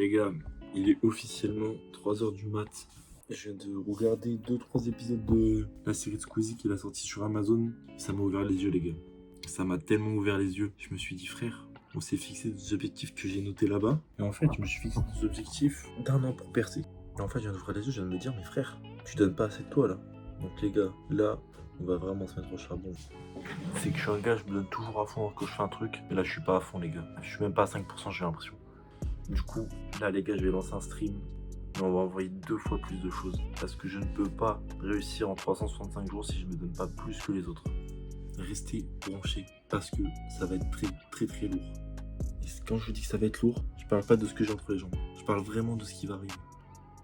Les gars, il est officiellement 3h du mat. Je viens de regarder 2-3 épisodes de la série de Squeezie qu'il a sorti sur Amazon. Ça m'a ouvert les yeux, les gars. Ça m'a tellement ouvert les yeux. Je me suis dit, frère, on s'est fixé des objectifs que j'ai notés là-bas. Et en fait, je me suis fixé des objectifs d'1 an pour percer. Et en fait, je viens d'ouvrir les yeux, je viens de me dire, mais frère, tu donnes pas assez de toi là. Donc les gars, là, on va vraiment se mettre au charbon. C'est que je suis un gars, je me donne toujours à fond quand je fais un truc. Et là, je suis pas à fond, les gars. Je suis même pas à 5%, j'ai l'impression. Du coup, là, les gars, je vais lancer un stream. Et on va envoyer 2 fois plus de choses. Parce que je ne peux pas réussir en 365 jours si je me donne pas plus que les autres. Restez branchés. Parce que ça va être très lourd. Et quand je dis que ça va être lourd, je parle pas de ce que j'ai entre les jambes. Je parle vraiment de ce qui va arriver.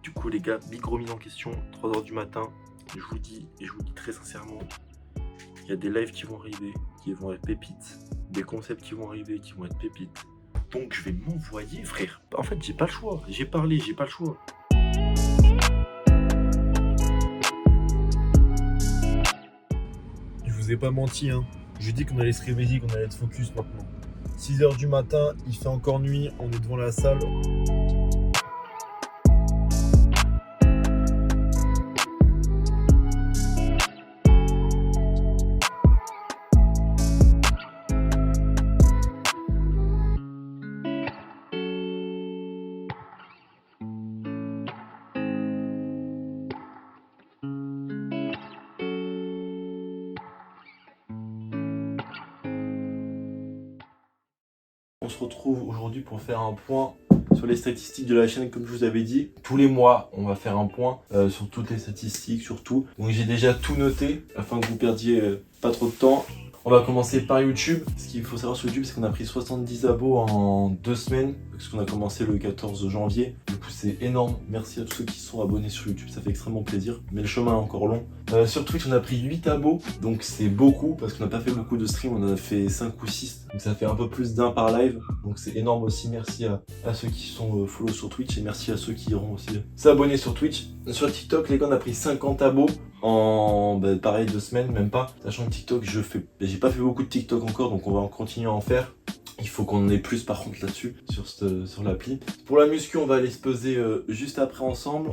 Du coup, les gars, big remise en question. 3h du matin. Je vous dis, et je vous dis très sincèrement, il y a des lives qui vont arriver, qui vont être pépites. Des concepts qui vont arriver, qui vont être pépites. Donc je vais m'envoyer, frère. En fait, j'ai pas le choix. J'ai parlé, j'ai pas le choix. Je vous ai pas menti, hein. Je dis qu'on allait se réveiller, qu'on allait être focus maintenant. 6h du matin, il fait encore nuit, on est devant la salle. On se retrouve aujourd'hui pour faire un point sur les statistiques de la chaîne, comme je vous avais dit. Tous les mois, on va faire un point sur toutes les statistiques, sur tout. Donc j'ai déjà tout noté, afin que vous perdiez pas trop de temps. On va commencer par YouTube. Ce qu'il faut savoir sur YouTube, c'est qu'on a pris 70 abos en 2 semaines, parce qu'on a commencé le 14 janvier. Du coup, c'est énorme. Merci à tous ceux qui sont abonnés sur YouTube, ça fait extrêmement plaisir. Mais le chemin est encore long. Sur Twitch, on a pris 8 abos, donc c'est beaucoup, parce qu'on n'a pas fait beaucoup de streams, on en a fait 5 ou 6. Donc ça fait un peu plus d'1 par live, donc c'est énorme aussi. Merci à ceux qui sont follow sur Twitch, et merci à ceux qui iront aussi s'abonner sur Twitch. Sur TikTok, les gars, on a pris 50 abos en pareil 2 semaines, même pas. Sachant que TikTok, j'ai pas fait beaucoup de TikTok encore, donc on va en continuer à en faire. Il faut qu'on en ait plus par contre là-dessus, sur l'appli. Pour la muscu, on va aller se peser juste après ensemble.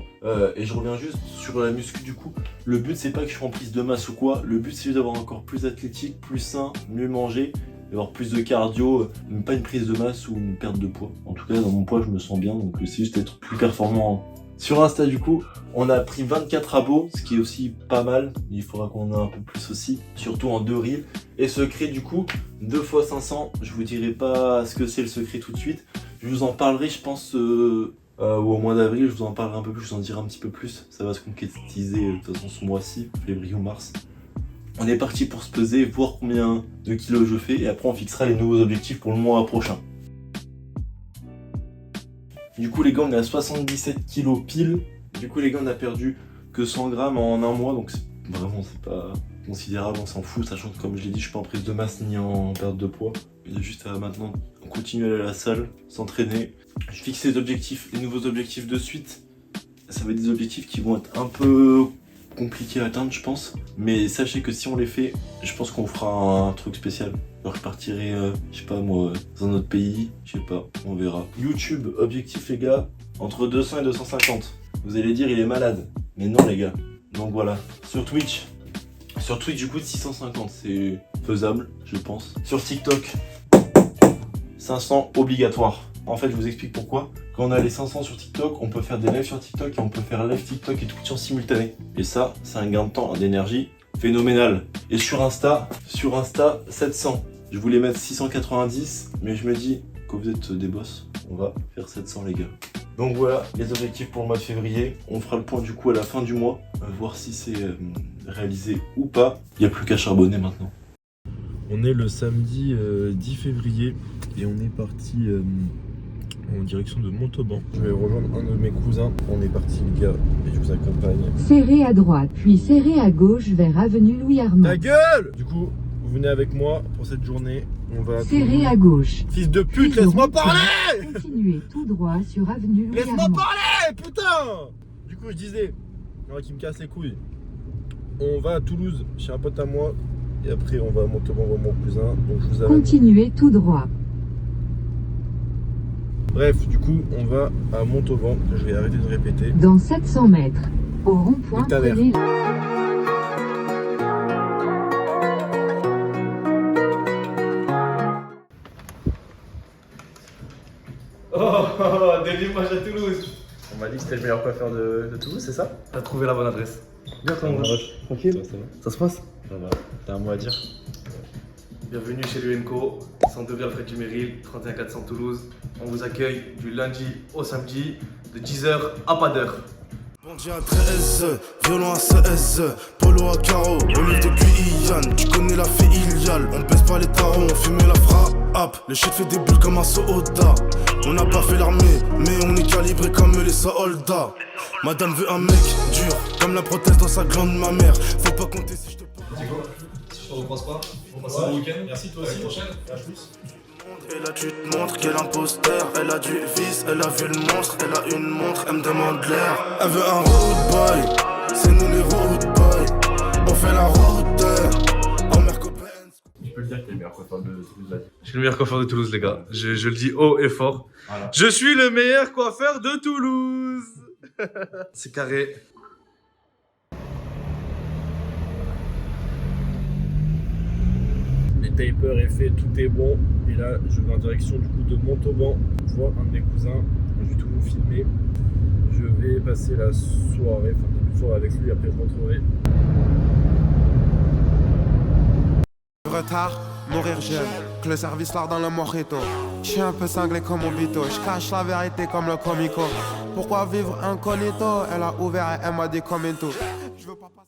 Et je reviens juste sur la muscu du coup. Le but, c'est pas que je sois en prise de masse ou quoi. Le but, c'est juste d'avoir encore plus athlétique, plus sain, mieux manger, d'avoir plus de cardio, pas une prise de masse ou une perte de poids. En tout cas, dans mon poids, je me sens bien, donc c'est juste être plus performant. Sur Insta du coup, on a pris 24 abos, ce qui est aussi pas mal. Il faudra qu'on en ait un peu plus aussi, surtout en 2 reels. Et secret du coup, 2 fois 500, je vous dirai pas ce que c'est le secret tout de suite. Je vous en parlerai je pense ou au mois d'avril, je vous en parlerai un peu plus, je vous en dirai un petit peu plus. Ça va se concrétiser de toute façon ce mois-ci, février ou mars. On est parti pour se peser, voir combien de kilos je fais et après on fixera les nouveaux objectifs pour le mois prochain. Du coup les gars, on est à 77 kilos pile. Du coup les gars, on a perdu que 100 grammes en 1 mois, donc vraiment c'est pas considérable, on s'en fout, sachant que comme je l'ai dit, je suis pas en prise de masse ni en perte de poids. Il y a juste à maintenant continuer à aller à la salle, s'entraîner. Je fixe les objectifs, les nouveaux objectifs de suite. Ça va être des objectifs qui vont être un peu compliqués à atteindre je pense. Mais sachez que si on les fait, je pense qu'on fera un truc spécial. Je partirai, je sais pas moi, dans un autre pays, je sais pas, on verra. YouTube, objectif les gars, entre 200 et 250. Vous allez dire il est malade, mais non les gars. Donc voilà, sur Twitch du coup 650, c'est faisable je pense. Sur TikTok, 500 obligatoire. En fait je vous explique pourquoi. Quand on a les 500 sur TikTok, on peut faire des lives sur TikTok et on peut faire live TikTok et Twitch en simultané. Et ça, c'est un gain de temps, d'énergie phénoménal. Et sur Insta 700. Je voulais mettre 690, mais je me dis que vous êtes des boss, on va faire 700 les gars. Donc voilà les objectifs pour le mois de février. On fera le point du coup à la fin du mois, voir si c'est réalisé ou pas. Il n'y a plus qu'à charbonner maintenant. On est le samedi 10 février et on est parti en direction de Montauban. Je vais rejoindre un de mes cousins. On est parti les gars et je vous accompagne. Serrez à droite, puis serrez à gauche vers avenue Louis Armand. Ta gueule! Du coup, vous venez avec moi pour cette journée. On va... Serrez à gauche. Fils de pute, laisse-moi parler! Continuez tout droit sur avenue Louis Armand. Laisse-moi parler, putain! Du coup, je disais, qui me casse les couilles. On va à Toulouse chez un pote à moi. Et après, on va à Montauban voir mon cousin. Donc, je vous amène. Continuez tout droit. Bref, du coup, on va à Montauban. Je vais arrêter de répéter. Dans 700 mètres, au rond-point, Nique ta mère. prenez... Oh, délivre-moi à Toulouse. On m'a dit que c'était le meilleur coiffeur de Toulouse, c'est ça? T'as trouvé la bonne adresse. Bien, tranquille. Ça se passe? Ça va. T'as un mot à dire? Bienvenue chez l'UNCO, centre de vie Alfred Duméril, 31 400 Toulouse. On vous accueille du lundi au samedi, de 10h à pas d'heure. Bandit à 13, violon à 16, polo à carreau, olive de Guyane, tu connais la filiale, on baisse pas les tarots, on fume la frappe, le shit fait des bulles comme un soda, on n'a pas fait l'armée, mais on est calibré comme les soldats, madame veut un mec dur, comme la prothèse dans sa glande ma mère, faut pas compter si je te parle. C'est quoi? Je te repense pas. On passe un bon week-end. Merci toi aussi. Prochaine. À plus. Et là tu te montres qu'elle est imposteur, elle a du vice, elle a vu le monstre, elle a une montre, elle me demande l'air. Elle veut un road boy, c'est nous les road boys, on fait la route en Merco-Benz. Tu peux le dire que t'es le meilleur coiffeur de Toulouse, là. Je suis le meilleur coiffeur de Toulouse, les gars. Je le dis haut et fort. Voilà. Je suis le meilleur coiffeur de Toulouse. C'est carré. Les tapers est fait, tout est bon. Et là, je vais en direction du coup de Montauban. Je vois un de mes cousins. Je vais tout vous filmer. Je vais passer la soirée, enfin début de soirée avec lui. Après, je rentrerai. Retard, mourir jeune, que le service l'art dans le mojito. Je suis un peu cinglé comme mon bito, je cache la vérité comme le comico. Pourquoi vivre incognito? Elle a ouvert et elle m'a dit commento. Je veux pas passer.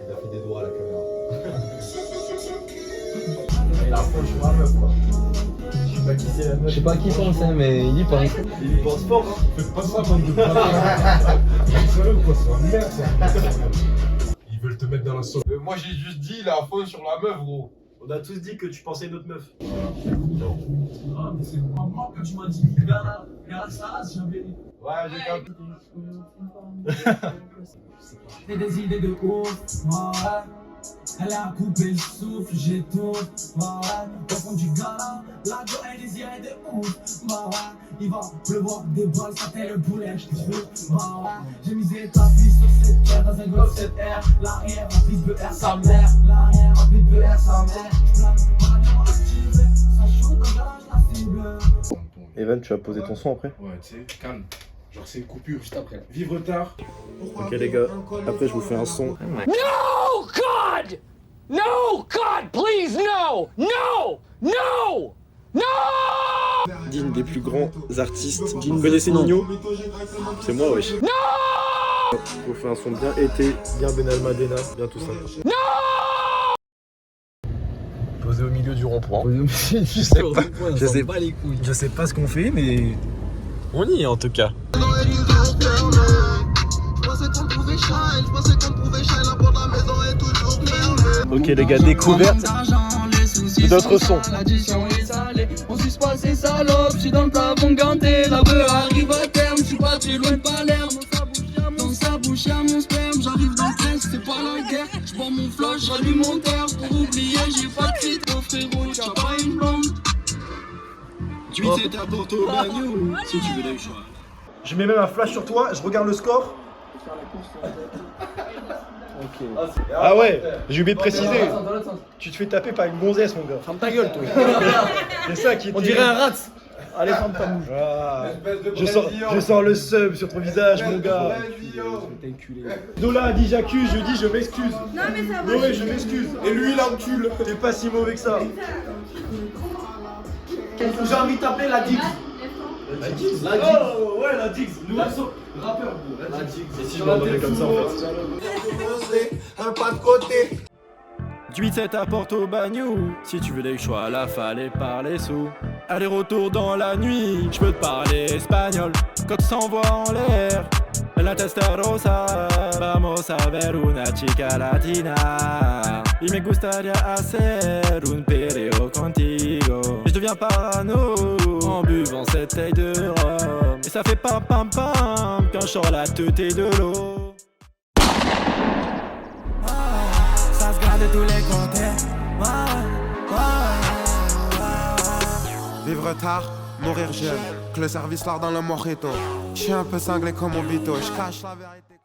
Il a fait des doigts à la caméra. Il a franchi ma meuf, quoi. Je sais pas qui pense, hein, mais il y pense. Il y pense fort. Faites pas ça, bande de bâtards. Sérieux ou quoi? C'est un merde, ça. Ils veulent te mettre dans la sauce. Moi, j'ai juste dit, il a faux sur la meuf, gros. On a tous dit que tu pensais une autre meuf. Ah, mais c'est moi quand tu m'as dit, regarde ça, j'avais. Ouais, j'ai capté. J'ai des idées de ouf, ouais. Elle a coupé le souffle, j'étouffe, ouais. Au fond du gala, la go elle désirait de ouf, ouais. Il va pleuvoir des balles, ça fait le boulet, j'trouve, ouais. J'ai misé ta vie sur cette terre, dans un globe 7R. L'arrière rempli de R, sa mère. L'arrière rempli de R, sa mère. J'plane, ma activé, ça shoot dans le garage, la cible. Evan, tu vas poser ton son après? Ouais, tu sais, calme. Genre, c'est une coupure juste après. Vivre tard. Ok, les gars, après, je vous fais un son. No, God! No, God, please, no! No! No! No! Digne des plus grands artistes. Vous connaissez Nino? C'est moi, wesh. Non! Je vous fais un son bien été, bien Benalmadena, bien tout ça. Non! Posé au milieu du rond-point. Je sais pas ce qu'on fait, mais on y est en tout cas. Ok les gars, découverte de d'autres sons. On suce pas ces salopes, je suis dans le plafond ganté. La beuh arrive à terme, je suis pas très loin de Palerme. Dans sa bouche y'a mon sperme, j'arrive dans le train, c'est pas la guerre. Je bois mon flash, j'allume mon terre. Pour oublier, j'ai pas de filtre, frérot, t'as pas une blonde. 8 c'est à Porto Bagno, si tu veux des choix. Je mets même un flash sur toi, je regarde le score. Ah ouais, j'ai oublié de préciser. Tu te fais taper par une gonzesse, mon gars. Ferme ta gueule, toi. C'est ça qui est. On dirait un rat. Allez, ferme ta bouche. Ah. Je sens le sub sur ton visage, mon gars. Zola a dit j'accuse, je dis je m'excuse. Non mais ça va. Ouais, je m'excuse. Et lui, il encule. T'es pas si mauvais que ça. J'ai envie de t'appeler la Dix. La Dix. Oh ouais, la Dix. Nouvel son. Rappeur, gros. La Dix. Et si je m'appelais comme ça, en fait. Un pas de côté. 8-7 à Porto Bagno. Si tu veux des choix, là fallait parler sous. Aller-retour dans la nuit, je peux te parler espagnol. Quand tu s'envoies en l'air, la testarossa. Vamos a ver una chica latina. Y me gustaría hacer un perreo contigo. Je deviens parano en buvant cette taille de rhum. Et ça fait pam pam pam quand je sors la teuté de l'eau. Ça galère de tous les côtés. Vivre tard, mourir jeune. Que le service l'art dans le mojito. J'suis un peu cinglé comme mon bito. J'cache la vérité.